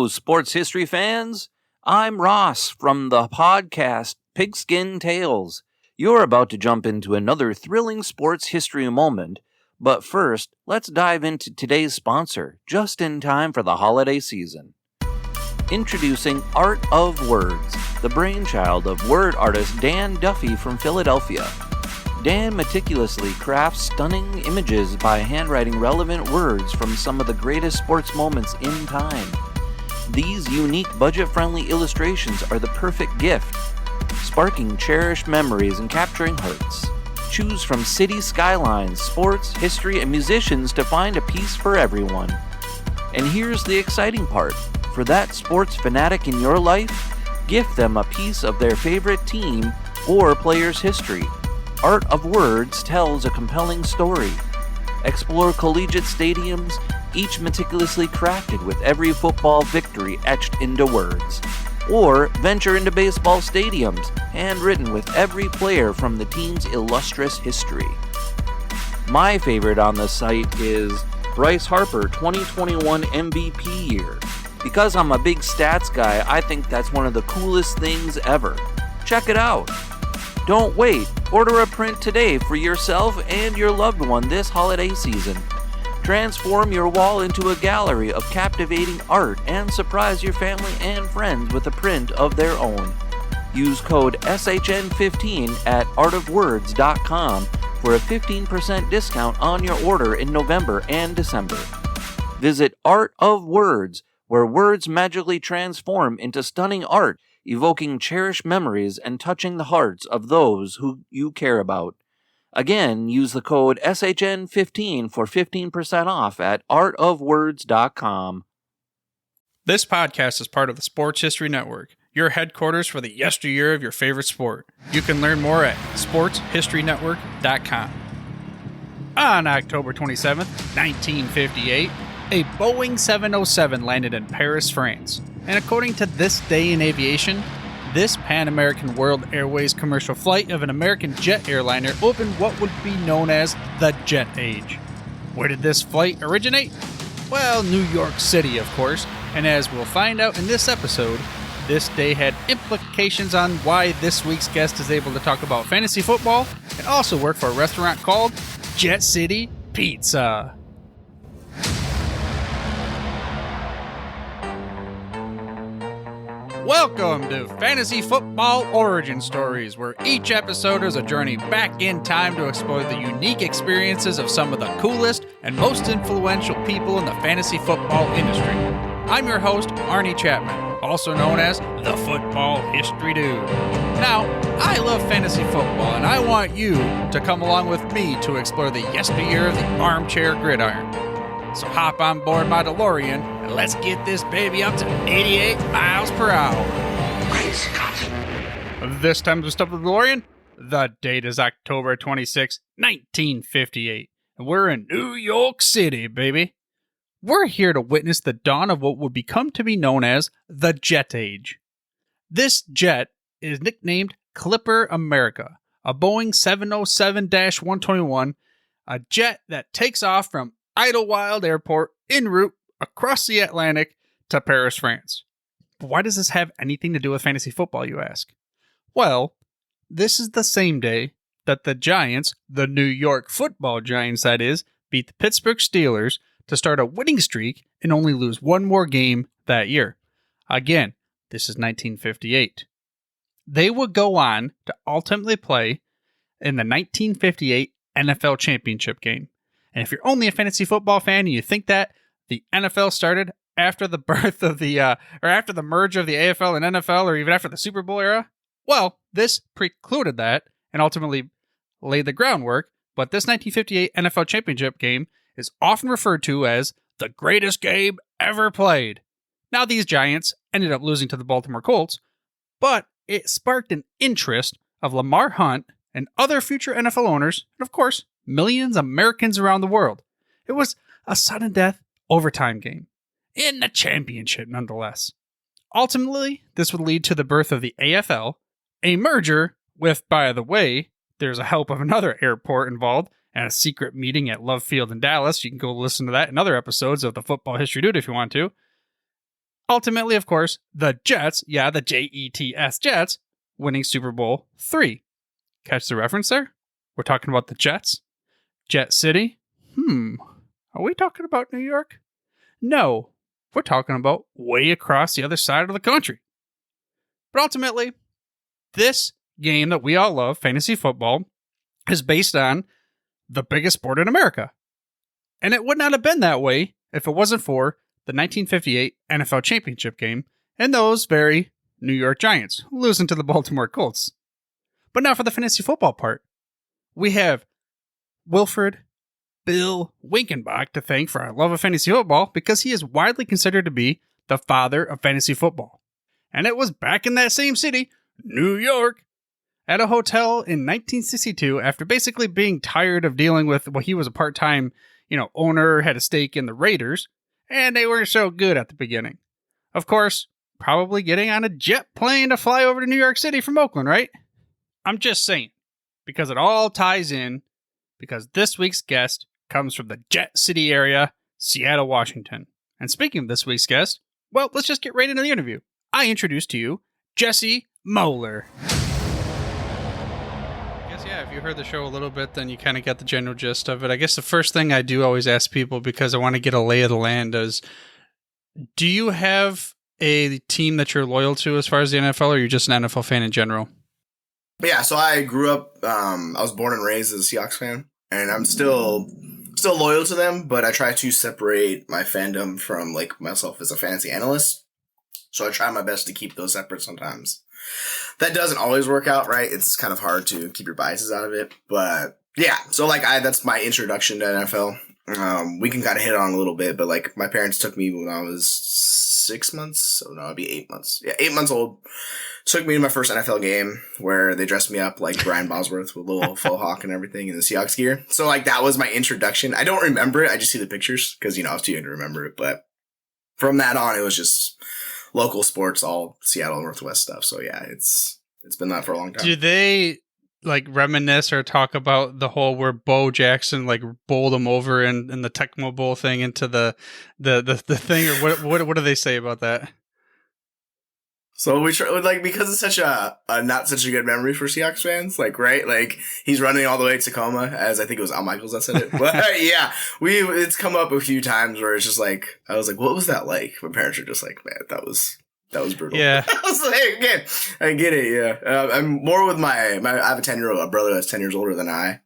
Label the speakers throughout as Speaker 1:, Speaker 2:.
Speaker 1: Hello, sports history fans. I'm Ross from the podcast Pigskin Tales. You're about to jump into another thrilling sports history moment, but first, let's dive into today's sponsor, just in time for the holiday season. Introducing Art of Words, the brainchild of word artist Dan Duffy from Philadelphia. Dan meticulously crafts stunning images by handwriting relevant words from some of the greatest sports moments in time. These unique, budget-friendly illustrations are the perfect gift, sparking cherished memories and capturing hearts. Choose from city skylines, sports, history, and musicians to find a piece for everyone. And here's the exciting part. For that sports fanatic in your life, gift them a piece of their favorite team or player's history. Art of Words tells a compelling story. Explore collegiate stadiums, each meticulously crafted with every football victory etched into words. Or venture into baseball stadiums, handwritten with every player from the team's illustrious history. My favorite on the site is Bryce Harper 2021 MVP year. Because I'm a big stats guy, I think that's one of the coolest things ever. Check it out. Don't wait. Order a print today for yourself and your loved one this holiday season. Transform your wall into a gallery of captivating art and surprise your family and friends with a print of their own. Use code SHN15 at artofwords.com for a 15% discount on your order in November and December. Visit Art of Words, where words magically transform into stunning art, evoking cherished memories and touching the hearts of those who you care about. Again, use the code SHN15 for 15% off at artofwords.com.
Speaker 2: This podcast is part of the Sports History Network, your headquarters for the yesteryear of your favorite sport. You can learn more at sportshistorynetwork.com. On October 27th, 1958, a Boeing 707 landed in Paris, France. And according to This Day in Aviation, this Pan-American World Airways commercial flight of an American jet airliner opened what would be known as the Jet Age. Where did this flight originate? Well, New York City, of course. And as we'll find out in this episode, this day had implications on why this week's guest is able to talk about fantasy football and also work for a restaurant called Jet City Pizza. Welcome to Fantasy Football Origin Stories, where each episode is a journey back in time to explore the unique experiences of some of the coolest and most influential people in the fantasy football industry. I'm your host, Arnie Chapman, also known as the Football History Dude. Now, I love fantasy football, and I want you to come along with me to explore the yesteryear of the armchair gridiron. So hop on board my DeLorean, and let's get this baby up to 88 miles per hour.
Speaker 3: Great Scott.
Speaker 2: This time to stop the DeLorean, the date is October 26, 1958, and we're in New York City, baby. We're here to witness the dawn of what would become to be known as the Jet Age. This jet is nicknamed Clipper America, a Boeing 707-121, a jet that takes off from Idlewild Airport en route across the Atlantic to Paris, France. But why does this have anything to do with fantasy football, you ask? Well, this is the same day that the Giants, the New York Football Giants that is, beat the Pittsburgh Steelers to start a winning streak and only lose one more game that year. Again, this is 1958. They would go on to ultimately play in the 1958 NFL Championship game. And if you're only a fantasy football fan and you think that the NFL started after the birth of the, or after the merge of the AFL and NFL, or even after the Super Bowl era, well, this precluded that and ultimately laid the groundwork. But this 1958 NFL Championship game is often referred to as the greatest game ever played. Now, these Giants ended up losing to the Baltimore Colts, but it sparked an interest of Lamar Hunt and other future NFL owners, and of course, millions of Americans around the world. It was a sudden death overtime game, in the championship nonetheless. Ultimately, this would lead to the birth of the AFL, a merger with, by the way, there's a help of another airport involved, and a secret meeting at Love Field in Dallas. You can go listen to that in other episodes of the Football History Dude if you want to. Ultimately, of course, the Jets, the Jets, Jets, winning Super Bowl III. Catch the reference there? We're talking about the Jets? Jet City? Are we talking about New York? No, we're talking about way across the other side of the country. But ultimately, this game that we all love, fantasy football, is based on the biggest sport in America. And it would not have been that way if it wasn't for the 1958 NFL Championship game and those very New York Giants losing to the Baltimore Colts. But now for the fantasy football part. We have Wilfred Bill Winkenbach to thank for our love of fantasy football because he is widely considered to be the father of fantasy football. And it was back in that same city, New York, at a hotel in 1962 after basically being tired of dealing with, he was a part-time, owner, had a stake in the Raiders, and they weren't so good at the beginning. Of course, probably getting on a jet plane to fly over to New York City from Oakland, right? I'm just saying, because it all ties in, because this week's guest comes from the Jet City area, Seattle, Washington. And speaking of this week's guest, well, let's just get right into the interview. I introduce to you Jesse Moeller. If you heard the show a little bit, then you kind of get the general gist of it. I guess the first thing I do always ask people, because I want to get a lay of the land, is do you have a team that you're loyal to as far as the NFL, or are you just an NFL fan in general?
Speaker 4: Yeah, so I grew up, I was born and raised as a Seahawks fan, and I'm still loyal to them, but I try to separate my fandom from myself as a fantasy analyst. So I try my best to keep those separate sometimes. That doesn't always work out, right? It's kind of hard to keep your biases out of it. But yeah, so that's my introduction to NFL. We can kind of hit on a little bit, but my parents took me when I was 6 months. So no, it'd be 8 months. Yeah, 8 months old. Took me to my first NFL game where they dressed me up like Brian Bosworth with a little faux hawk and everything in the Seahawks gear. So that was my introduction. I don't remember it. I just see the pictures because, I was too young to remember it. But from that on, it was just local sports, all Seattle Northwest stuff. So yeah, it's been that for a long time.
Speaker 2: Do they reminisce or talk about the whole where Bo Jackson bowled him over in the Tecmo Bowl thing into the thing, or what do they say about that?
Speaker 4: So we try, because it's such a not such a good memory for Seahawks fans, right? He's running all the way to Tacoma, as I think it was Al Michaels that said it. But yeah, it's come up a few times where it's just I was what was that like? My parents are just man, that was brutal.
Speaker 2: Yeah.
Speaker 4: I was again, I get it, yeah. I'm more with I have a 10-year-old brother that's 10 years older than I.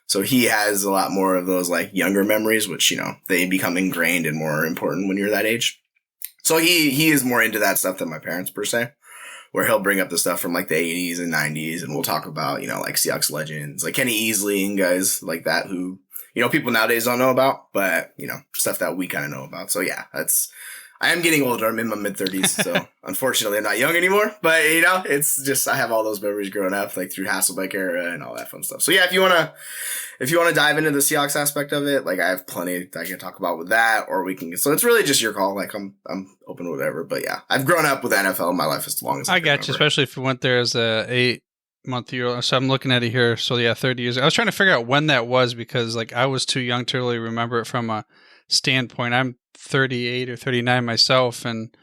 Speaker 4: So he has a lot more of those younger memories, which, they become ingrained and more important when you're that age. So he is more into that stuff than my parents per se, where he'll bring up the stuff from the 80s and 90s, and we'll talk about, Seahawks legends, Kenny Easley and guys like that who, people nowadays don't know about, but, stuff that we kind of know about. So yeah, I am getting older. I'm in my mid-30s, so unfortunately I'm not young anymore. But, it's just I have all those memories growing up, through Hasselbeck era and all that fun stuff. So yeah, if you want to dive into the Seahawks aspect of it, I have plenty I can talk about with that, or we can. So it's really just your call. I'm open to whatever. But yeah, I've grown up with NFL in my life as long as
Speaker 2: I got you, especially if you went there as a 8-month-year-old. So I'm looking at it here. So yeah, 30 years. I was trying to figure out when that was because I was too young to really remember it from a standpoint. I'm 38 or 39 myself, and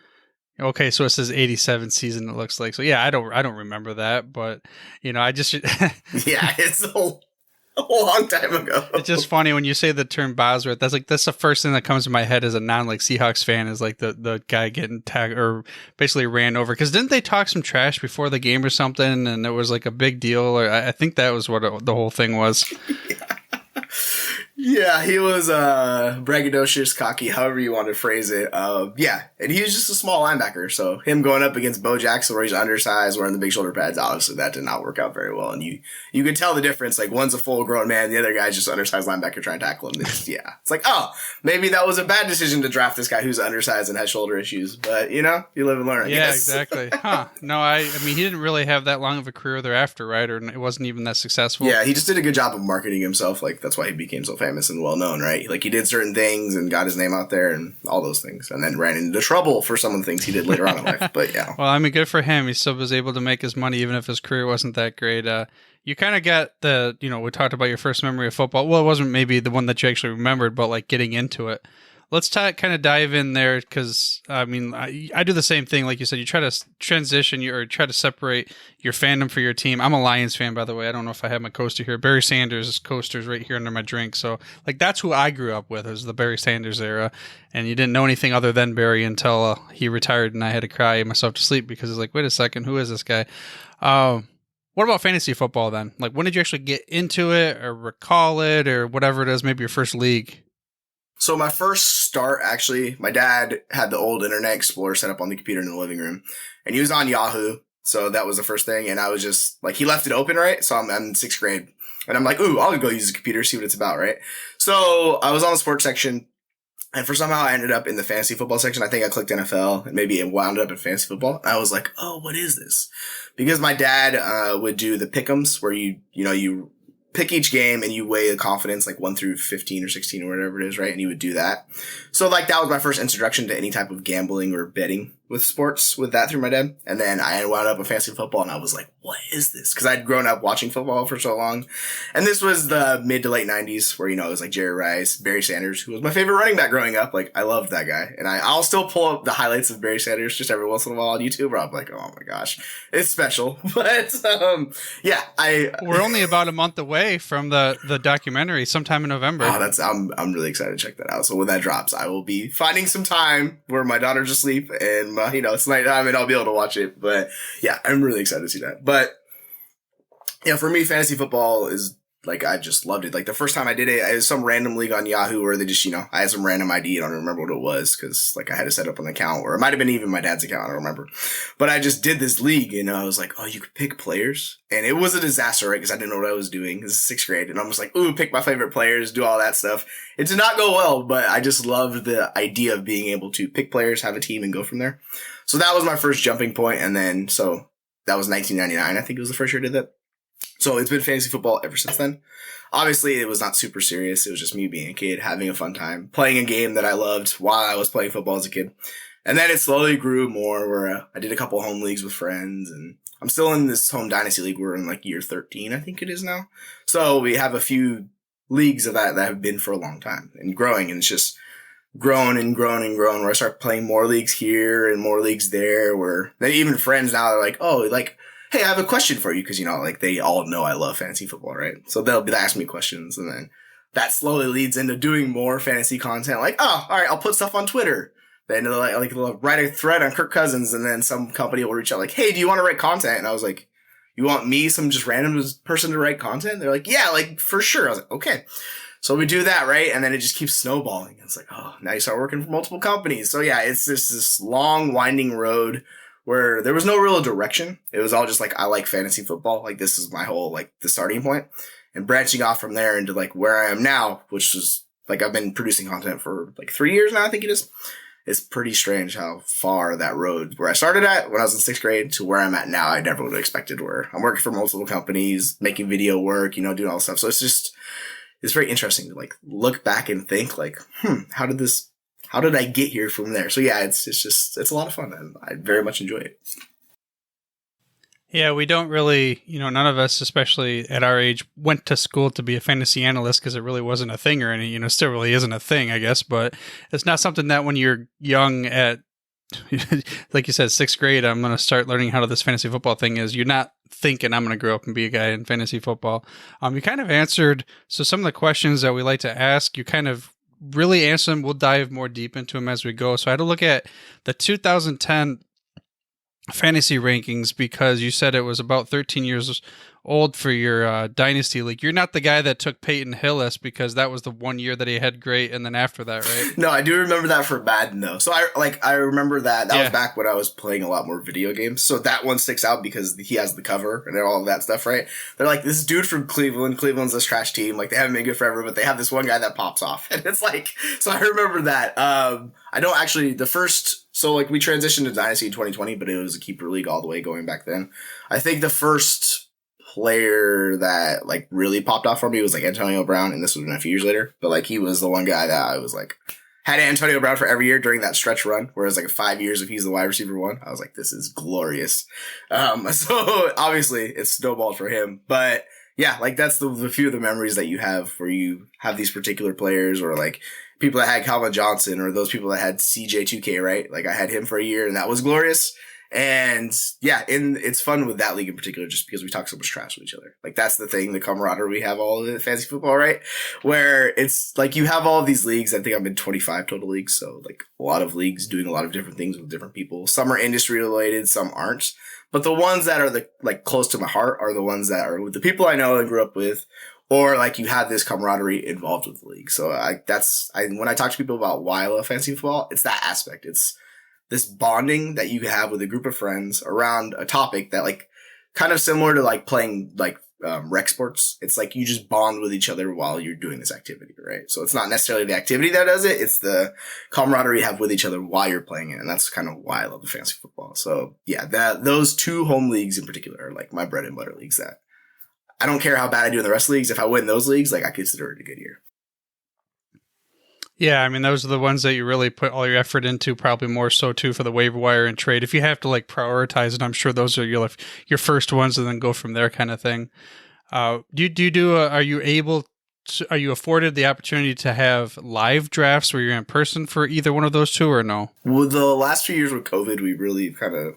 Speaker 2: okay, so it says 87 season. It looks like. So yeah, I don't remember that, but I just
Speaker 4: yeah, it's a long time ago.
Speaker 2: It's just funny when you say the term Bosworth. That's the first thing that comes to my head as a non Seahawks fan is the guy getting tagged or basically ran over. Because didn't they talk some trash before the game or something, and it was a big deal? Or I think that was what the whole thing was.
Speaker 4: Yeah, he was braggadocious, cocky, however you want to phrase it. Yeah, and he was just a small linebacker. So him going up against Bo Jackson, where he's undersized, wearing the big shoulder pads, obviously that did not work out very well. And you could tell the difference. One's a full grown man, the other guy's just an undersized linebacker trying to tackle him. Oh, maybe that was a bad decision to draft this guy who's undersized and has shoulder issues. But you live and learn. I guess.
Speaker 2: Exactly. Huh? No, I mean he didn't really have that long of a career thereafter, right? Or it wasn't even that successful.
Speaker 4: Yeah, he just did a good job of marketing himself. That's why he became so famous and well known, right? He did certain things and got his name out there and all those things, and then ran into trouble for some of the things he did later on in life. But yeah,
Speaker 2: well, I mean, good for him. He still was able to make his money even if his career wasn't that great. You kind of got we talked about your first memory of football. Well, it wasn't maybe the one that you actually remembered, but getting into it. let's kind of dive in there because, I mean, I do the same thing. Like you said, you try to transition or try to separate your fandom for your team. I'm a Lions fan, by the way. I don't know if I have my coaster here. Barry Sanders' coaster's right here under my drink. So, like, that's who I grew up with, was the Barry Sanders era. And you didn't know anything other than Barry until he retired, and I had to cry myself to sleep because it's like, wait a second, who is this guy? What about fantasy football then? Like, when did you actually get into it or recall it or whatever it is, maybe your first league?
Speaker 4: So my first start, actually, my dad had the old Internet Explorer set up on the computer in the living room, and he was on Yahoo. So that was the first thing. And I was just like, he left it open, right? So I'm in 6th grade, and I'm like, ooh, I'll go use the computer, see what it's about, right? So I was on the sports section, and for somehow I ended up in the fantasy football section. I think I clicked NFL, and maybe it wound up in fantasy football. And I was like, oh, what is this? Because my dad would do the pick'ems where you pick each game and you weigh the confidence, like 1 through 15 or 16 or whatever it is, right? And he would do that. So like that was my first introduction to any type of gambling or betting with sports with that through my dad. And then I wound up in fantasy football, and I was like, what is this? Because I'd grown up watching football for so long. And this was the mid to late 90s where, it was like Jerry Rice, Barry Sanders, who was my favorite running back growing up. Like, I loved that guy. And I'll still pull up the highlights of Barry Sanders just every once in a while on YouTube, where I'm like, oh my gosh, it's special. But yeah,
Speaker 2: we're only about a month away from the documentary sometime in November.
Speaker 4: Oh, I'm really excited to check that out. So when that drops, I will be finding some time where my daughter's asleep and it's nighttime and I'll be able to watch it. But yeah, I'm really excited to see that. But for me, fantasy football is like, I just loved it. Like the first time I did it, I had some random league on Yahoo where they just, I had some random ID. I don't remember what it was because like I had to set up an account, or it might have been even my dad's account. I don't remember. But I just did this league and I was like, oh, you could pick players. And it was a disaster, right? Because I didn't know what I was doing. This is 6th grade. And I'm just like, ooh, pick my favorite players, do all that stuff. It did not go well, but I just loved the idea of being able to pick players, have a team, and go from there. So that was my first jumping point. And then, so that was 1999. I think it was the first year I did that. So it's been fantasy football ever since then. Obviously, it was not super serious. It was just me being a kid, having a fun time, playing a game that I loved while I was playing football as a kid. And then it slowly grew more where I did a couple home leagues with friends, and I'm still in this home dynasty league. We're in like year 13, I think it is now. So we have a few leagues of that have been for a long time and growing, and it's just grown and grown and grown, where I start playing more leagues here and more leagues there, where then even friends now are like, oh, like, hey, I have a question for you. Cause like they all know I love fantasy football, right? So they'll be asking me questions, and then that slowly leads into doing more fantasy content. Like, oh, all right, I'll put stuff on Twitter. Then they'll write a thread on Kirk Cousins, and then some company will reach out like, hey, do you want to write content? And I was like, you want me, some just random person, to write content? They're like, yeah, like for sure. I was like, okay. So we do that, right? And then it just keeps snowballing. It's like, oh, now you start working for multiple companies. So yeah, it's just this long winding road where there was no real direction. It was all just like, I like fantasy football. Like this is my whole, like the starting point, and branching off from there into like where I am now, which is like, I've been producing content for like 3 years now, I think it is. It's pretty strange how far that road where I started at when I was in 6th grade to where I'm at now, I never would have expected, where I'm working for multiple companies, making video work, doing all this stuff. So it's very interesting to like look back and think like, how did I get here from there? So yeah, it's a lot of fun, and I very much enjoy it.
Speaker 2: Yeah, we don't really, none of us, especially at our age, went to school to be a fantasy analyst because it really wasn't a thing, or any, still really isn't a thing, I guess. But it's not something that when you're young at, like you said, 6th grade, I'm going to start learning how this fantasy football thing is. You're not thinking I'm going to grow up and be a guy in fantasy football. You kind of answered, so some of the questions that we like to ask, you kind of really answer them. We'll dive more deep into them as we go. So I had to look at the 2010 fantasy rankings because you said it was about 13 years old for your dynasty league. You're not the guy that took Peyton Hillis because that was the 1 year that he had great, and then after that, right?
Speaker 4: No, I do remember that for Madden though. So I remember that was back when I was playing a lot more video games. So that one sticks out because he has the cover and all of that stuff, right? They're like, this dude from Cleveland. Cleveland's this trash team. Like they haven't been good forever, but they have this one guy that pops off, and it's like, so I remember that. I don't actually so like we transitioned to Dynasty in 2020, but it was a keeper league all the way going back then. I think the first player that like really popped off for me was like Antonio Brown, and this would have been a few years later, but like he was the one guy that I was like, had Antonio Brown for every year during that stretch run, whereas like 5 years if he's the wide receiver one, I was like, this is glorious. So obviously it's snowballed for him, but yeah, like that's the few of the memories that you have where you have these particular players, or like people that had Calvin Johnson or those people that had CJ2K, right? Like I had him for a year and that was glorious. And yeah, it's fun with that league in particular, just because we talk so much trash with each other. Like that's the thing, the camaraderie we have all of it, fantasy football, right? Where it's like you have all of these leagues. I think I'm in 25 total leagues. So like a lot of leagues doing a lot of different things with different people. Some are industry related, some aren't. But the ones that are close to my heart are the ones that are with the people I know and grew up with, or like you have this camaraderie involved with the league. So when I talk to people about why I love fantasy football, it's that aspect. It's this bonding that you have with a group of friends around a topic that like kind of similar to like playing like rec sports. It's like you just bond with each other while you're doing this activity, right? So it's not necessarily the activity that does it. It's the camaraderie you have with each other while you're playing it. And that's kind of why I love the fantasy football. So yeah, those two home leagues in particular are like my bread and butter leagues that I don't care how bad I do in the rest of the leagues. If I win those leagues, like I consider it a good year.
Speaker 2: Yeah, I mean, those are the ones that you really put all your effort into, probably more so too for the waiver wire and trade. If you have to like prioritize it, I'm sure those are your first ones and then go from there kind of thing. Are you afforded the opportunity to have live drafts where you're in person for either one of those two or no?
Speaker 4: Well, the last few years with COVID, we really kind of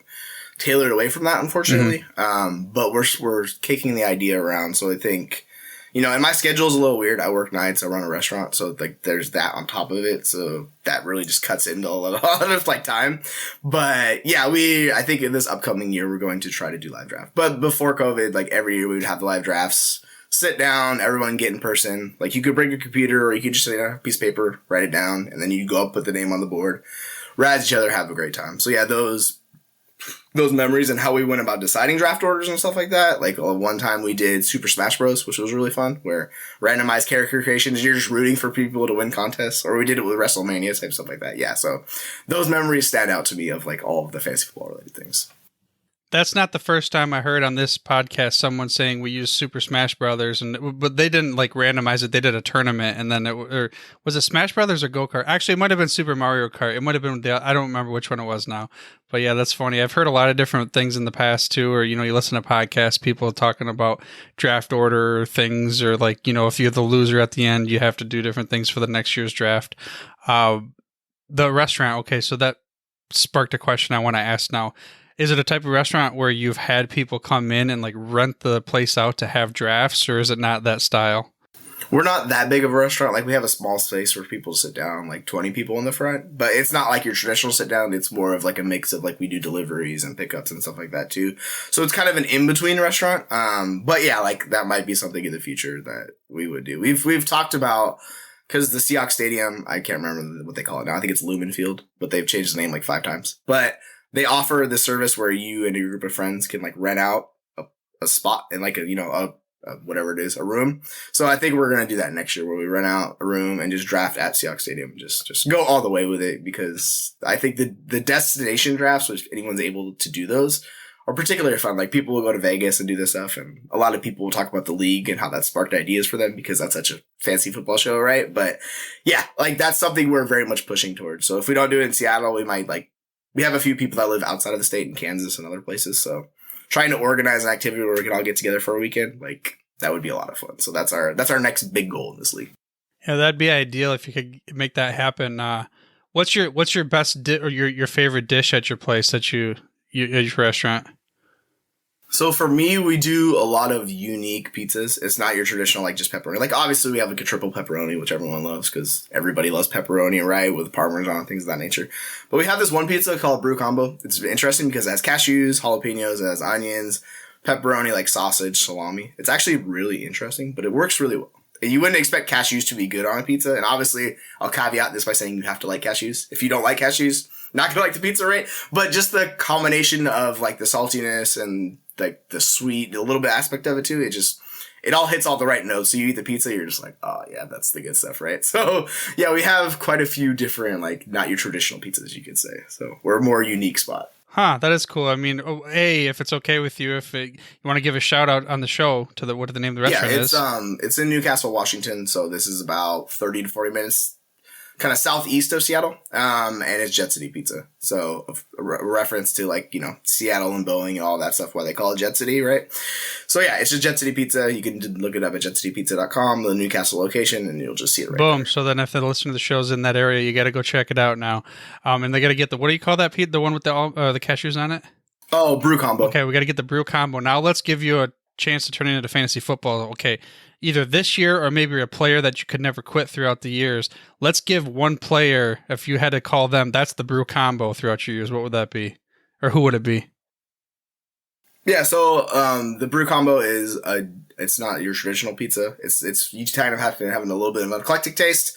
Speaker 4: tailored away from that, unfortunately. But we're kicking the idea around. So I think, and my schedule is a little weird. I work nights. I run a restaurant. So like there's that on top of it. So that really just cuts into a lot of like time. But yeah, I think in this upcoming year, we're going to try to do live draft. But before COVID, like every year we would have the live drafts, sit down, everyone get in person. Like you could bring your computer or you could just sit down, a piece of paper, write it down. And then you go up, put the name on the board, razz each other, have a great time. So yeah, those memories and how we went about deciding draft orders and stuff like that. Like one time we did Super Smash Bros, which was really fun, where randomized character creations, you're just rooting for people to win contests, or we did it with WrestleMania type stuff like that. Yeah, so those memories stand out to me of like all of the fantasy football related things.
Speaker 2: That's not the first time I heard on this podcast someone saying we used Super Smash Brothers, but they didn't like randomize it. They did a tournament, and then or was it Smash Brothers or Go Kart? Actually, it might have been Super Mario Kart. It might have been I don't remember which one it was now. But yeah, that's funny. I've heard a lot of different things in the past too, or you listen to podcasts, people talking about draft order things, or like if you're the loser at the end, you have to do different things for the next year's draft. The restaurant, okay, so that sparked a question I want to ask now. Is it a type of restaurant where you've had people come in and like rent the place out to have drafts, or is it not that style?
Speaker 4: We're not that big of a restaurant. Like we have a small space where people sit down, like 20 people in the front, but it's not like your traditional sit down. It's more of like a mix of like we do deliveries and pickups and stuff like that too. So it's kind of an in-between restaurant. But yeah, like that might be something in the future that we would do. We've talked about, because the Seahawks Stadium, I can't remember what they call it now. I think it's Lumen Field, but they've changed the name like 5 times. But they offer the service where you and your group of friends can like rent out a spot in like a whatever it is, a room. So I think we're going to do that next year, where we rent out a room and just draft at Seahawks Stadium. Just go all the way with it, because I think the destination drafts, which anyone's able to do those, are particularly fun. Like people will go to Vegas and do this stuff, and a lot of people will talk about the league and how that sparked ideas for them because that's such a fancy football show, right? But yeah, like that's something we're very much pushing towards. So if we don't do it in Seattle, we have a few people that live outside of the state in Kansas and other places. So trying to organize an activity where we can all get together for a weekend, like that would be a lot of fun. So that's our next big goal in this league.
Speaker 2: Yeah, that'd be ideal if you could make that happen. What's your best or your favorite dish at your place at your restaurant?
Speaker 4: So for me, we do a lot of unique pizzas. It's not your traditional, like, just pepperoni. Like, obviously, we have like a triple pepperoni, which everyone loves because everybody loves pepperoni, right? With Parmesan and things of that nature. But we have this one pizza called Brew Combo. It's interesting because it has cashews, jalapenos, it has onions, pepperoni, like sausage, salami. It's actually really interesting, but it works really well. You wouldn't expect cashews to be good on a pizza. And obviously, I'll caveat this by saying you have to like cashews. If you don't like cashews, not gonna like the pizza, right? But just the combination of like the saltiness and like the sweet, a little bit aspect of it too, it all hits all the right notes. So you eat the pizza, you're just like, oh yeah, that's the good stuff, right? So yeah, we have quite a few different, like, not your traditional pizzas, you could say. So we're a more unique spot.
Speaker 2: Huh, that is cool. I mean, if it's okay with you, you want to give a shout out on the show to what the name of the restaurant is?
Speaker 4: It's in Newcastle, Washington. So this is about 30 to 40 minutes kind of southeast of Seattle, and it's Jet City Pizza. So a reference to like, you know, Seattle and Boeing and all that stuff, why they call it Jet City, right? So yeah, it's just Jet City Pizza. You can look it up at jetcitypizza.com, the Newcastle location, and you'll just see it right
Speaker 2: Boom.
Speaker 4: there.
Speaker 2: So then if the listener to the show's in that area, you got to go check it out now. And they got to get what do you call that, Pete? The one with the cashews on it?
Speaker 4: Oh, brew combo.
Speaker 2: Okay, we got to get the brew combo. Now let's give you a chance to turn it into fantasy football. Okay, either this year or maybe a player that you could never quit throughout the years. Let's give one player, if you had to call them, that's the brew combo throughout your years. What would that be? Or who would it be?
Speaker 4: Yeah, so the brew combo is it's not your traditional pizza. It's you kind of have to have a little bit of an eclectic taste.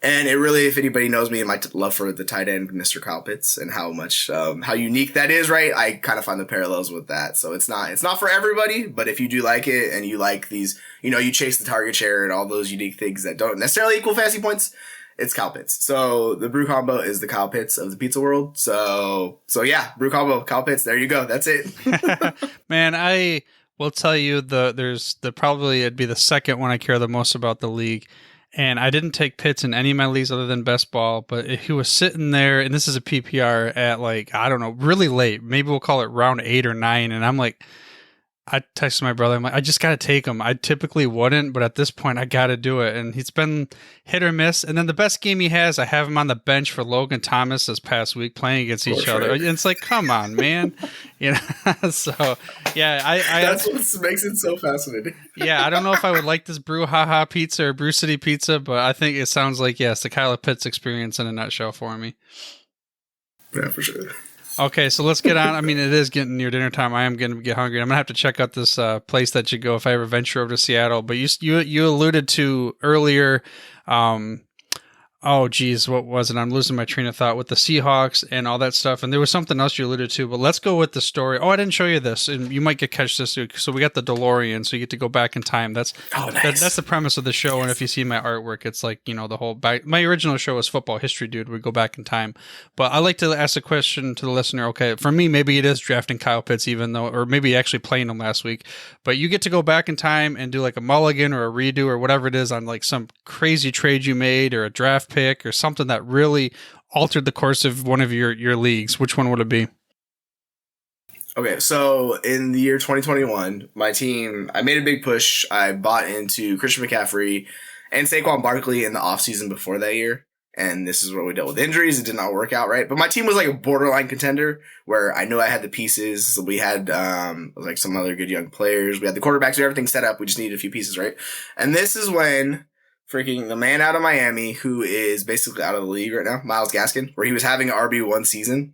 Speaker 4: And it really, if anybody knows me and my love for the tight end, Mr. Kyle Pitts, and how much, how unique that is, right? I kind of find the parallels with that. So it's not for everybody, but if you do like it and you like these, you know, you chase the target share and all those unique things that don't necessarily equal fantasy points, it's Kyle Pitts. So the brew combo is the Kyle Pitts of the pizza world. So yeah, brew combo, Kyle Pitts. There you go. That's it.
Speaker 2: Man, I will tell you it'd be the second one I care the most about the league. And I didn't take Pitts in any of my leagues other than best ball, but he was sitting there, and this is a PPR at like, I don't know, really late. Maybe we'll call it round 8 or 9. And I'm like, I texted my brother, I'm like, I just got to take him. I typically wouldn't, but at this point, I got to do it. And he's been hit or miss. And then the best game he has, I have him on the bench for Logan Thomas this past week playing against each other. And it's like, come on, man. You know, so yeah,
Speaker 4: that's what makes it so fascinating.
Speaker 2: Yeah, I don't know if I would like this Brew Haha Pizza or Brew City Pizza, but I think it sounds like, yes, the Kyle Pitts experience in a nutshell for me.
Speaker 4: Yeah, for sure.
Speaker 2: Okay, so let's get on. I mean, it is getting near dinner time. I am going to get hungry. I'm going to have to check out this place that you go if I ever venture over to Seattle. But you alluded to earlier, oh, geez, what was it? I'm losing my train of thought with the Seahawks and all that stuff. And there was something else you alluded to, but let's go with the story. Oh, I didn't show you this, and you might catch this. So we got the DeLorean, so you get to go back in time. That's that's the premise of the show. Yes. And if you see my artwork, it's like, you know, the whole back. My original show was Football History Dude. We go back in time. But I like to ask a question to the listener. Okay, for me, maybe it is drafting Kyle Pitts, even though, or maybe actually playing him last week. But you get to go back in time and do like a mulligan or a redo or whatever it is on like some crazy trade you made or a draft pick or something that really altered the course of one of your leagues. Which one would it be?
Speaker 4: Okay, so in the year 2021, my team, I made a big push. I bought into Christian McCaffrey and Saquon Barkley in the offseason before that year. And this is where we dealt with injuries. It did not work out, right? But my team was like a borderline contender where I knew I had the pieces. So we had like some other good young players. We had the quarterbacks, we had everything set up. We just needed a few pieces, right? And this is when freaking the man out of Miami, who is basically out of the league right now, Myles Gaskin, where he was having an RB1 season.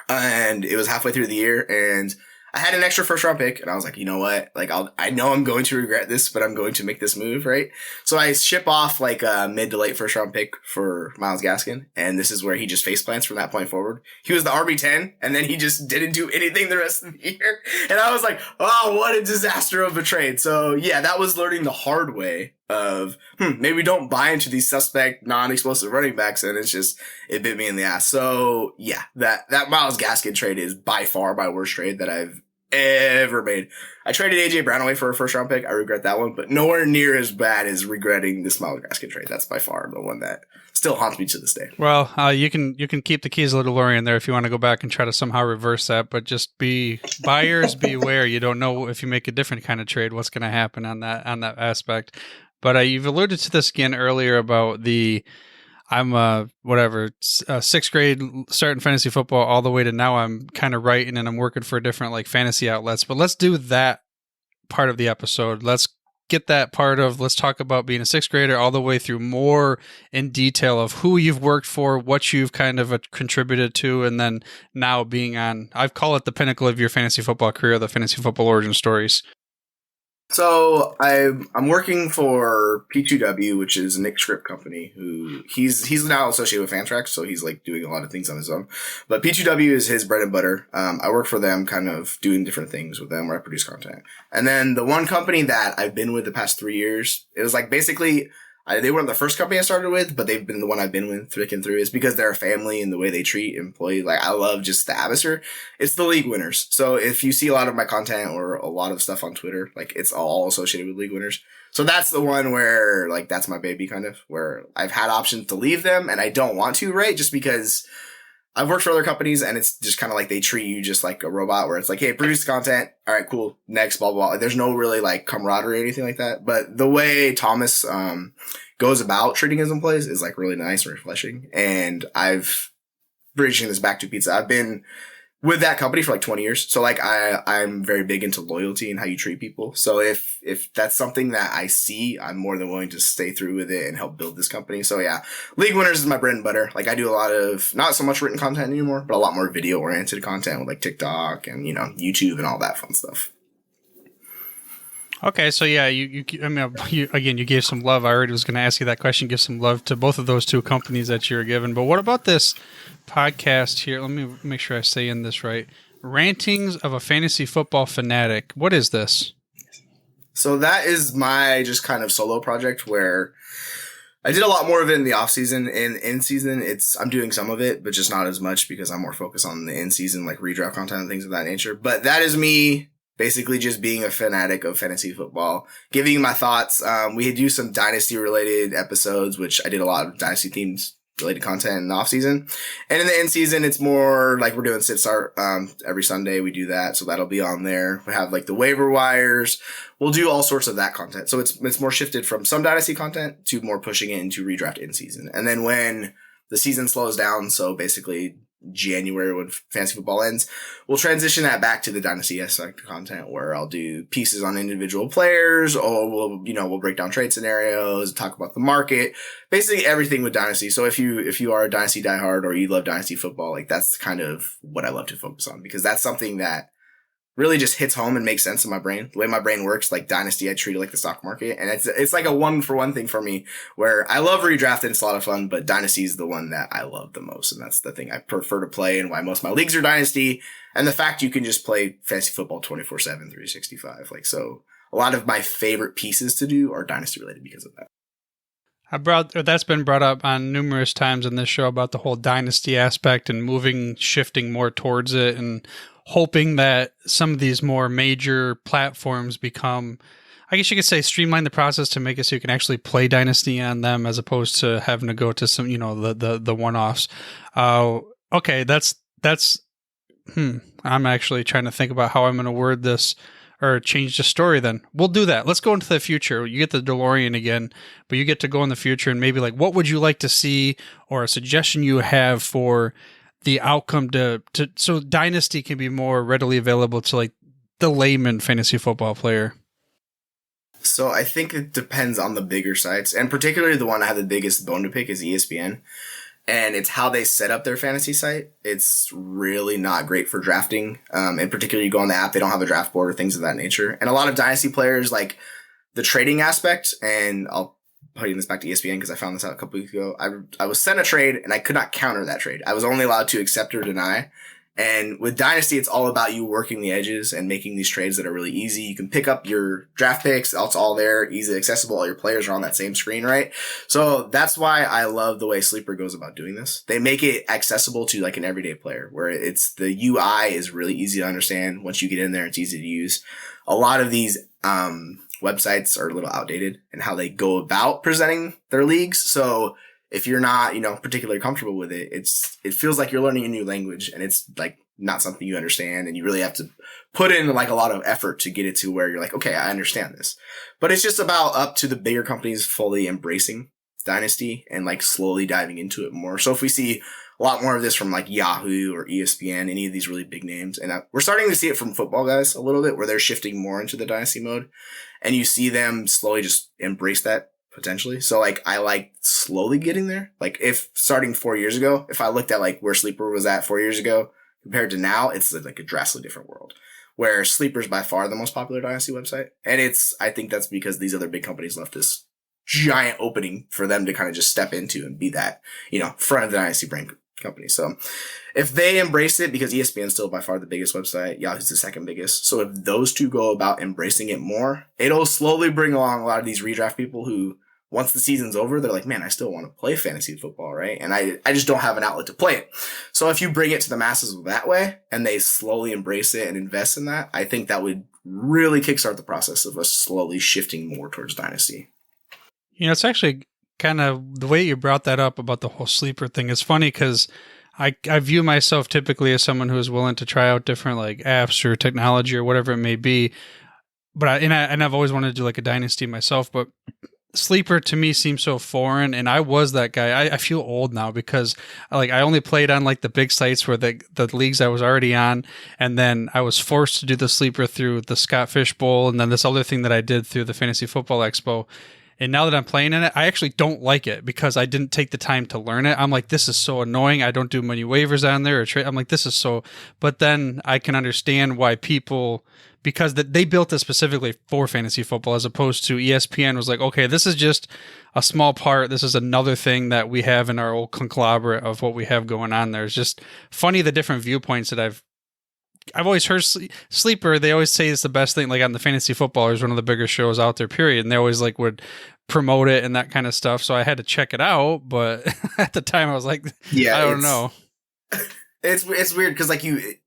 Speaker 4: And it was halfway through the year, and I had an extra first round pick, and I was like, you know what? Like, I know I'm going to regret this, but I'm going to make this move, right? So I ship off like a mid to late first round pick for Myles Gaskin, and this is where he just face plants from that point forward. He was the RB10, and then he just didn't do anything the rest of the year. And I was like, oh, what a disaster of a trade. So yeah, that was learning the hard way of, maybe don't buy into these suspect non-explosive running backs, and it bit me in the ass. So yeah, that Myles Gaskin trade is by far my worst trade that I've ever made. I traded AJ Brown away for a first round pick. I regret that one, but nowhere near as bad as regretting this Myles Gaskin trade. That's by far the one that still haunts me to this day.
Speaker 2: Well, you can keep the keys of the DeLorean there if you want to go back and try to somehow reverse that, but just be buyers beware. You don't know if you make a different kind of trade what's going to happen on that aspect. But you've alluded to this again earlier about I'm sixth grade starting fantasy football all the way to now I'm kind of writing and I'm working for different like fantasy outlets. But let's do that part of the episode. Let's get that part of, let's talk about being a sixth grader all the way through more in detail of who you've worked for, what you've kind of contributed to, and then now being on, I call it the pinnacle of your fantasy football career, the fantasy football origin stories.
Speaker 4: So I'm working for P2W, which is a Nick Script company. Who he's now associated with Fantrax, so he's like doing a lot of things on his own. But P2W is his bread and butter. I work for them, kind of doing different things with them where I produce content. And then the one company that I've been with the past 3 years, it was like basically They weren't the first company I started with, but they've been the one I've been with thick and through. It's because they're a family and the way they treat employees. Like, I love just the atmosphere. It's the league winners. So if you see a lot of my content or a lot of stuff on Twitter, like, it's all associated with league winners. So that's the one where, like, that's my baby kind of, where I've had options to leave them and I don't want to, right? Just because I've worked for other companies and it's just kind of like they treat you just like a robot where it's like, hey, produce content. All right, cool. Next, blah, blah, blah. There's no really like camaraderie or anything like that. But the way Thomas goes about treating his employees is like really nice and refreshing. And I've bridging this back to pizza. I've been with that company for like 20 years. So like I'm very big into loyalty and how you treat people. So if that's something that I see, I'm more than willing to stay through with it and help build this company. So yeah, League Winners is my bread and butter. Like I do a lot of, not so much written content anymore, but a lot more video oriented content with like TikTok and, YouTube and all that fun stuff.
Speaker 2: Okay, so yeah, you gave some love. I already was going to ask you that question. Give some love to both of those two companies that you were given. But what about this podcast here? Let me make sure I say in this right. Rantings of a Fantasy Football Fanatic. What is this?
Speaker 4: So that is my just kind of solo project where I did a lot more of it in the off season. In season, I'm doing some of it, but just not as much because I'm more focused on the in season, like redraft content and things of that nature. But that is me. Basically just being a fanatic of fantasy football, giving my thoughts. We do some dynasty related episodes, which I did a lot of dynasty themes related content in the off season. And in the end season, it's more like we're doing sit start, every Sunday we do that. So that'll be on there. We have like the waiver wires. We'll do all sorts of that content. So it's more shifted from some dynasty content to more pushing it into redraft in season. And then when the season slows down, so basically January when fantasy football ends, we'll transition that back to the dynasty aspect content where I'll do pieces on individual players, or we'll break down trade scenarios, talk about the market, basically everything with dynasty. So if you are a dynasty diehard or you love dynasty football, like that's kind of what I love to focus on because that's something that really just hits home and makes sense in my brain. The way my brain works, like dynasty, I treat it like the stock market. And it's like a 1-for-1 thing for me where I love redraft and it's a lot of fun, but dynasty is the one that I love the most. And that's the thing I prefer to play and why most of my leagues are dynasty. And the fact you can just play fantasy football 24/7, 365. Like, so a lot of my favorite pieces to do are dynasty related because of that.
Speaker 2: That's been brought up on numerous times in this show about the whole dynasty aspect and shifting more towards it and hoping that some of these more major platforms become, I guess you could say, streamline the process to make it so you can actually play Dynasty on them as opposed to having to go to some, the one-offs. Okay, I'm actually trying to think about how I'm going to word this or change the story then. We'll do that. Let's go into the future. You get the DeLorean again, but you get to go in the future and maybe like, what would you like to see or a suggestion you have for the outcome so Dynasty can be more readily available to like the layman fantasy football player?
Speaker 4: So I think it depends on the bigger sites, and particularly the one I have the biggest bone to pick is ESPN. And it's how they set up their fantasy site. It's really not great for drafting. And particularly you go on the app, they don't have a draft board or things of that nature. And a lot of Dynasty players like the trading aspect, and I'll putting this back to ESPN because I found this out a couple weeks ago. I was sent a trade and I could not counter that trade. I was only allowed to accept or deny. And with Dynasty, it's all about you working the edges and making these trades that are really easy. You can pick up your draft picks. It's all there, easily accessible. All your players are on that same screen, right? So that's why I love the way Sleeper goes about doing this. They make it accessible to like an everyday player where the UI is really easy to understand. Once you get in there, it's easy to use. A lot of these, websites are a little outdated in how they go about presenting their leagues. So if you're not, particularly comfortable with it, it feels like you're learning a new language and it's like not something you understand. And you really have to put in like a lot of effort to get it to where you're like, okay, I understand this. But it's just about up to the bigger companies fully embracing Dynasty and like slowly diving into it more. So if we see a lot more of this from like Yahoo or ESPN, any of these really big names. And we're starting to see it from football guys a little bit where they're shifting more into the Dynasty mode. And you see them slowly just embrace that potentially. So like I like slowly getting there. Like if starting 4 years ago, if I looked at like where Sleeper was at 4 years ago compared to now, it's like a drastically different world. Where Sleeper is by far the most popular Dynasty website. And I think that's because these other big companies left this giant opening for them to kind of just step into and be that, front of the Dynasty brain company. So if they embrace it, because ESPN is still by far the biggest website, Yahoo's the second biggest. So if those two go about embracing it more, it'll slowly bring along a lot of these redraft people who once the season's over, they're like, man, I still want to play fantasy football, right? And I just don't have an outlet to play it. So if you bring it to the masses that way and they slowly embrace it and invest in that, I think that would really kickstart the process of us slowly shifting more towards Dynasty.
Speaker 2: It's actually kind of the way you brought that up about the whole sleeper thing is funny because I view myself typically as someone who is willing to try out different like apps or technology or whatever it may be. But I've always wanted to do like a Dynasty myself, but sleeper to me seems so foreign, and I was that guy. I feel old now because I only played on like the big sites where the leagues I was already on, and then I was forced to do the sleeper through the Scott Fish Bowl, and then this other thing that I did through the Fantasy Football Expo. And now that I'm playing in it, I actually don't like it because I didn't take the time to learn it. I'm like, this is so annoying. I don't do many waivers on there. I'm like, this is so... But then I can understand why people... Because they built it specifically for fantasy football as opposed to ESPN was like, okay, this is just a small part. This is another thing that we have in our old conglomerate of what we have going on there. It's just funny the different viewpoints that I've always heard sleeper. They always say it's the best thing. Like on the Fantasy Footballer is one of the bigger shows out there, period. And they always like would promote it and that kind of stuff. So I had to check it out. But at the time I was like, I don't know.
Speaker 4: It's weird because like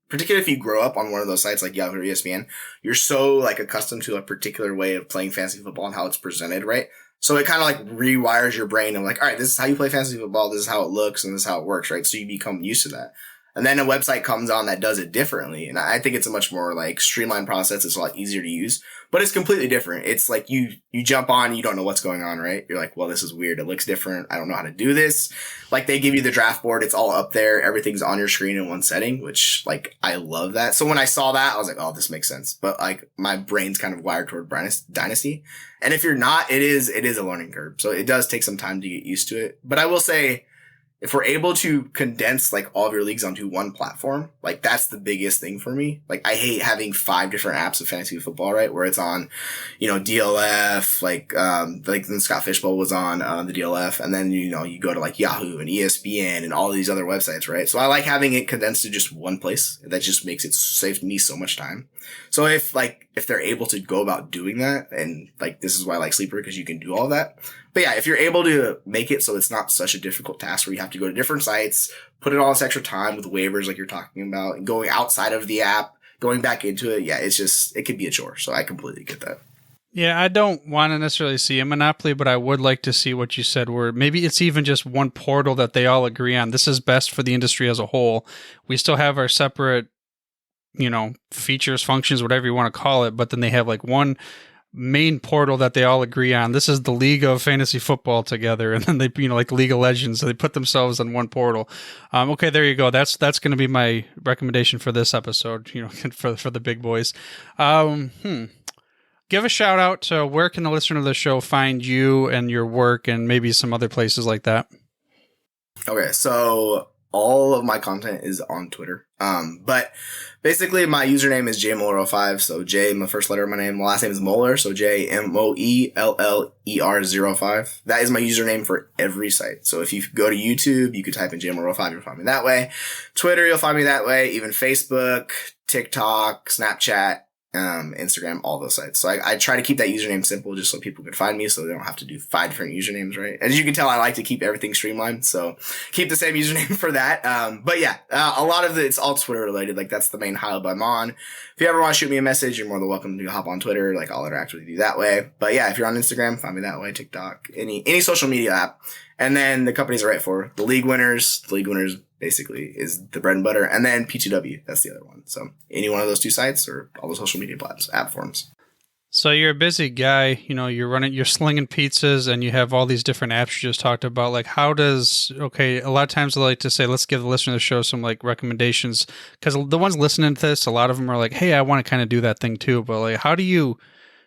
Speaker 4: particularly if you grow up on one of those sites like Yahoo or ESPN, you're so like accustomed to a particular way of playing fantasy football and how it's presented, right? So it kind of like rewires your brain of like, all right, this is how you play fantasy football. This is how it looks and this is how it works, right? So you become used to that. And then a website comes on that does it differently. And I think it's a much more like streamlined process. It's a lot easier to use, but it's completely different. It's like you jump on, you don't know what's going on, right? You're like, well, this is weird. It looks different. I don't know how to do this. Like they give you the draft board. It's all up there. Everything's on your screen in one setting, which like, I love that. So when I saw that, I was like, oh, this makes sense. But like my brain's kind of wired toward Dynasty. And if you're not, it is a learning curve. So it does take some time to get used to it. But I will say, if we're able to condense like all of your leagues onto one platform, like that's the biggest thing for me. Like I hate having 5 different apps of fantasy football, right? Where it's on, DLF, like the Scott Fish Bowl was on the DLF. And then, you go to like Yahoo and ESPN and all these other websites, right? So I like having it condensed to just one place. That just makes it save me so much time. So if they're able to go about doing that, and like, this is why I like Sleeper, because you can do all that. But yeah, if you're able to make it so it's not such a difficult task where you have to go to different sites, put in all this extra time with waivers like you're talking about, and going outside of the app, going back into it, yeah, it could be a chore. So I completely get that.
Speaker 2: Yeah, I don't want to necessarily see a monopoly, but I would like to see what you said, where maybe it's even just one portal that they all agree on. This is best for the industry as a whole. We still have our separate, features, functions, whatever you want to call it, but then they have like one main portal that they all agree on. This is the League of Fantasy Football together, and then they, like League of Legends, so they put themselves on one portal. Okay, there you go. That's going to be my recommendation for this episode. For the big boys. Give a shout out to where can the listener of the show find you and your work, and maybe some other places like that.
Speaker 4: Okay, so all of my content is on Twitter. But basically my username is jmoeller05. So J, my first letter of my name. My last name is Moeller. So JMOELLER05. That is my username for every site. So if you go to YouTube, you could type in jmoeller05. You'll find me that way. Twitter, you'll find me that way. Even Facebook, TikTok, Snapchat, Instagram, all those sites. So I try to keep that username simple just so people can find me, so they don't have to do 5 different usernames, right? As you can tell, I like to keep everything streamlined, so keep the same username for that. But yeah, a lot of it's all Twitter related. Like that's the main hub I'm on. If you ever want to shoot me a message, you're more than welcome to hop on Twitter. Like I'll interact with you that way. But yeah, if you're on Instagram, find me that way. TikTok, any social media app. And then the companies I write for, the league winners. The league winners basically is the bread and butter. And then P2W, that's the other one. So any one of those 2 sites or all the social media app forms.
Speaker 2: So you're a busy guy, you're slinging pizzas and you have all these different apps you just talked about. Like a lot of times I like to say, let's give the listener of the show some like recommendations, because the ones listening to this, a lot of them are like, hey, I want to kind of do that thing too. But like, how do you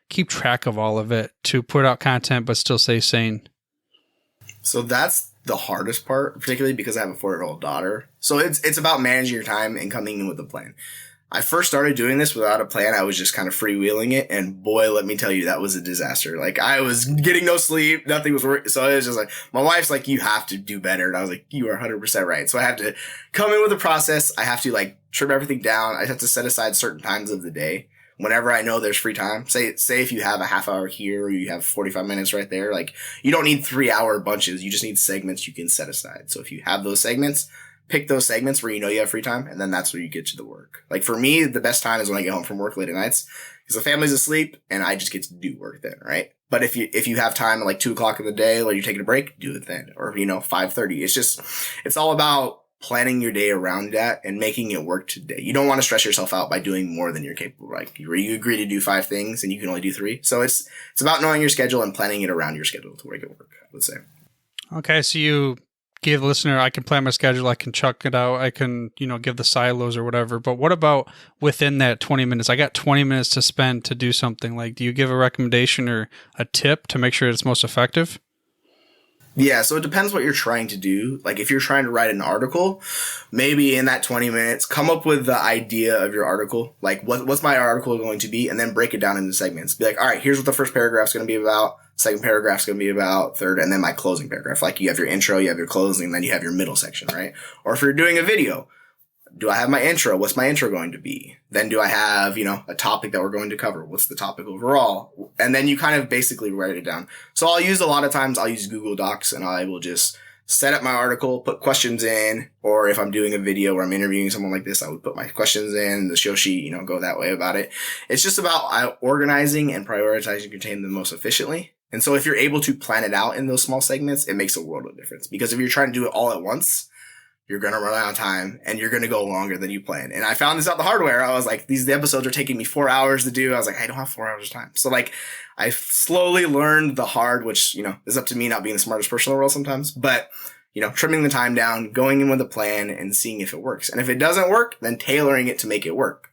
Speaker 2: keep track of all of it to put out content, but still stay sane?
Speaker 4: So that's the hardest part, particularly because I have a 4-year-old daughter. So it's about managing your time and coming in with a plan. I first started doing this without a plan. I was just kind of freewheeling it. And boy, let me tell you, that was a disaster. Like I was getting no sleep. Nothing was working. So it was just like, my wife's like, you have to do better. And I was like, you are 100% right. So I have to come in with a process. I have to like trim everything down. I have to set aside certain times of the day whenever I know there's free time, say if you have a half hour here or you have 45 minutes right there, like you don't need 3-hour bunches. You just need segments you can set aside. So if you have those segments, pick those segments where you know you have free time, and then that's where you get to the work. Like for me, the best time is when I get home from work late at nights because the family's asleep and I just get to do work then, right? But if you have time at like 2 o'clock in the day or you're taking a break, do it then. Or, 5:30. It's all about planning your day around that and making it work today. You don't want to stress yourself out by doing more than you're capable. Like you agree to do 5 things and you can only do 3. So it's about knowing your schedule and planning it around your schedule to make it work, I would say.
Speaker 2: Okay, so you give the listener, I can plan my schedule, I can chuck it out, I can, give the silos or whatever. But what about within that 20 minutes? I got 20 minutes to spend to do something. Like, do you give a recommendation or a tip to make sure it's most effective?
Speaker 4: Yeah, so it depends what you're trying to do. Like if you're trying to write an article, maybe in that 20 minutes, come up with the idea of your article. Like what's my article going to be? And then break it down into segments. Be like, all right, here's what the first paragraph's going to be about. Second paragraph's going to be about, third, and then my closing paragraph. Like you have your intro, you have your closing, and then you have your middle section, right? Or if you're doing a video, do I have my intro? What's my intro going to be? Then do I have, a topic that we're going to cover? What's the topic overall? And then you kind of basically write it down. So I'll use Google Docs and I will just set up my article, put questions in, or if I'm doing a video where I'm interviewing someone like this, I would put my questions in the show sheet, go that way about it. It's just about organizing and prioritizing your content the most efficiently. And so if you're able to plan it out in those small segments, it makes a world of difference. Because if you're trying to do it all at once, you're going to run out of time and you're going to go longer than you planned. And I found this out the hard way. I was like, these episodes are taking me 4 hours to do. I was like, I don't have 4 hours of time. So like I slowly learned the hard, which, is up to me not being the smartest person in the world sometimes, but trimming the time down, going in with a plan and seeing if it works. And if it doesn't work, then tailoring it to make it work,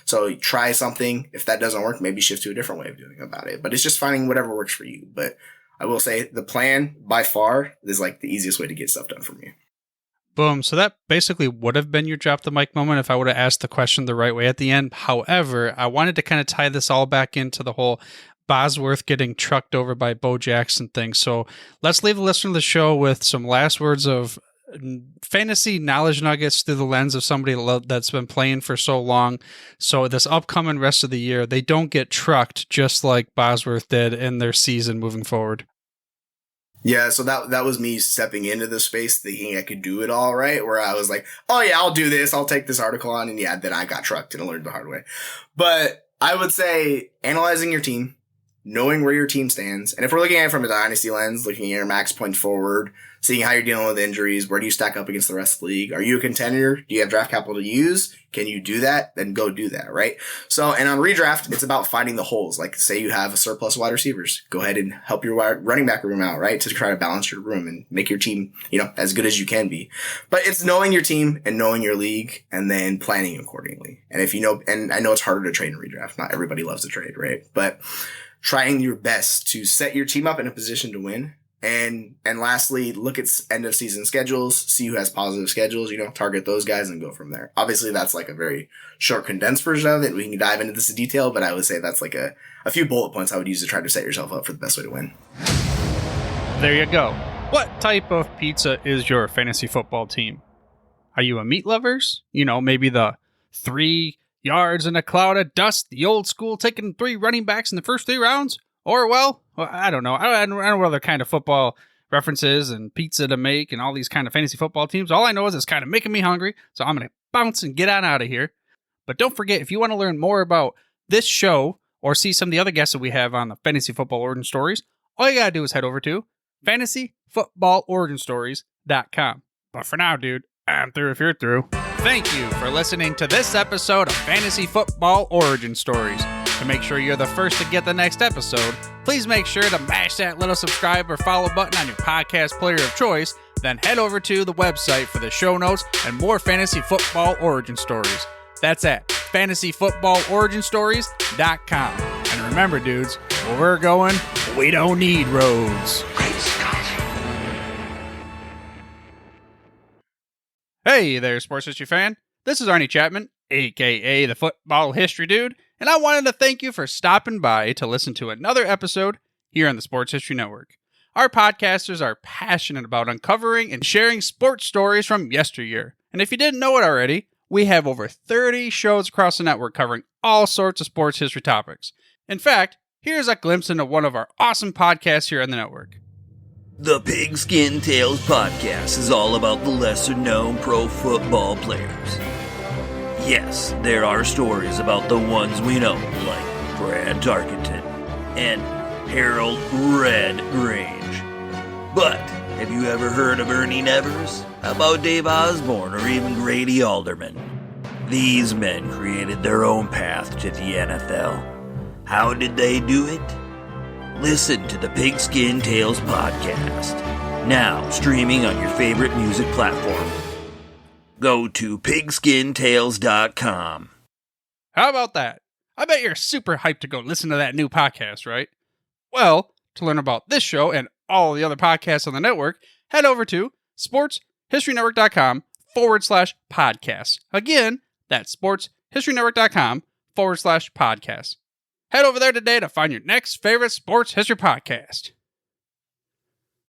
Speaker 4: so try something. If that doesn't work, maybe shift to a different way of doing about it, but it's just finding whatever works for you. But I will say the plan by far is like the easiest way to get stuff done for me.
Speaker 2: Boom. So that basically would have been your drop the mic moment if I would have asked the question the right way at the end. However, I wanted to kind of tie this all back into the whole Bosworth getting trucked over by Bo Jackson thing. So let's leave the listener of the show with some last words of fantasy knowledge nuggets through the lens of somebody that's been playing for so long. So this upcoming rest of the year, they don't get trucked just like Bosworth did in their season moving forward.
Speaker 4: Yeah, so that was me stepping into the space thinking I could do it all, right? Where I was like, oh yeah, I'll do this. I'll take this article on. And yeah, then I got trucked and I learned the hard way. But I would say analyzing your team, knowing where your team stands. And if we're looking at it from a dynasty lens, looking at your max points forward, seeing how you're dealing with injuries, where do you stack up against the rest of the league? Are you a contender? Do you have draft capital to use? Can you do that? Then go do that, right? So, and on redraft, it's about finding the holes. Like say you have a surplus wide receivers. Go ahead and help your running back room out, right? To try to balance your room and make your team, as good as you can be. But it's knowing your team and knowing your league and then planning accordingly. And if and I know it's harder to trade in redraft. Not everybody loves to trade, right? But trying your best to set your team up in a position to win. And lastly, look at end of season schedules, see who has positive schedules, target those guys and go from there. Obviously, that's like a very short condensed version of it. We can dive into this in detail, but I would say that's like a few bullet points I would use to try to set yourself up for the best way to win.
Speaker 2: There you go. What type of pizza is your fantasy football team? Are you a meat lovers? Maybe the 3 yards in a cloud of dust, the old school taking 3 running backs in the first 3 rounds? Or, well, I don't know. I don't know what other kind of football references and pizza to make and all these kind of fantasy football teams. All I know is it's kind of making me hungry, so I'm going to bounce and get on out of here. But don't forget, if you want to learn more about this show or see some of the other guests that we have on the Fantasy Football Origin Stories, all you got to do is head over to fantasyfootballoriginstories.com. But for now, dude, I'm through if you're through. Thank you for listening to this episode of Fantasy Football Origin Stories. To make sure you're the first to get the next episode, please make sure to mash that little subscribe or follow button on your podcast player of choice, then head over to the website for the show notes and more Fantasy Football Origin Stories. That's at fantasyfootballoriginstories.com. And remember, dudes, where we're going, we don't need roads.
Speaker 3: Great Scott.
Speaker 2: Hey there, sports history fan. This is Arnie Chapman, a.k.a. the Football History Dude, and I wanted to thank you for stopping by to listen to another episode here on the Sports History Network. Our podcasters are passionate about uncovering and sharing sports stories from yesteryear. And if you didn't know it already, We have over 30 shows across the network covering all sorts of sports history topics. In fact, here's a glimpse into one of our awesome podcasts here on the network.
Speaker 1: The Pigskin Tales podcast is all about the lesser-known pro football players. Yes, there are stories about the ones we know, like Brad Tarkenton and Harold Red Grange. But have you ever heard of Ernie Nevers? How about Dave Osborne or even Grady Alderman? These men created their own path to the NFL. How did they do it? Listen to the Pigskin Tales podcast, now streaming on your favorite music platform. Go to pigskintales.com.
Speaker 2: How about that? I bet you're super hyped to go listen to that new podcast, right? Well, to learn about this show and all the other podcasts on the network, head over to sportshistorynetwork.com/podcasts. Again, that's sportshistorynetwork.com/podcasts. Head over there today to find your next favorite sports history podcast.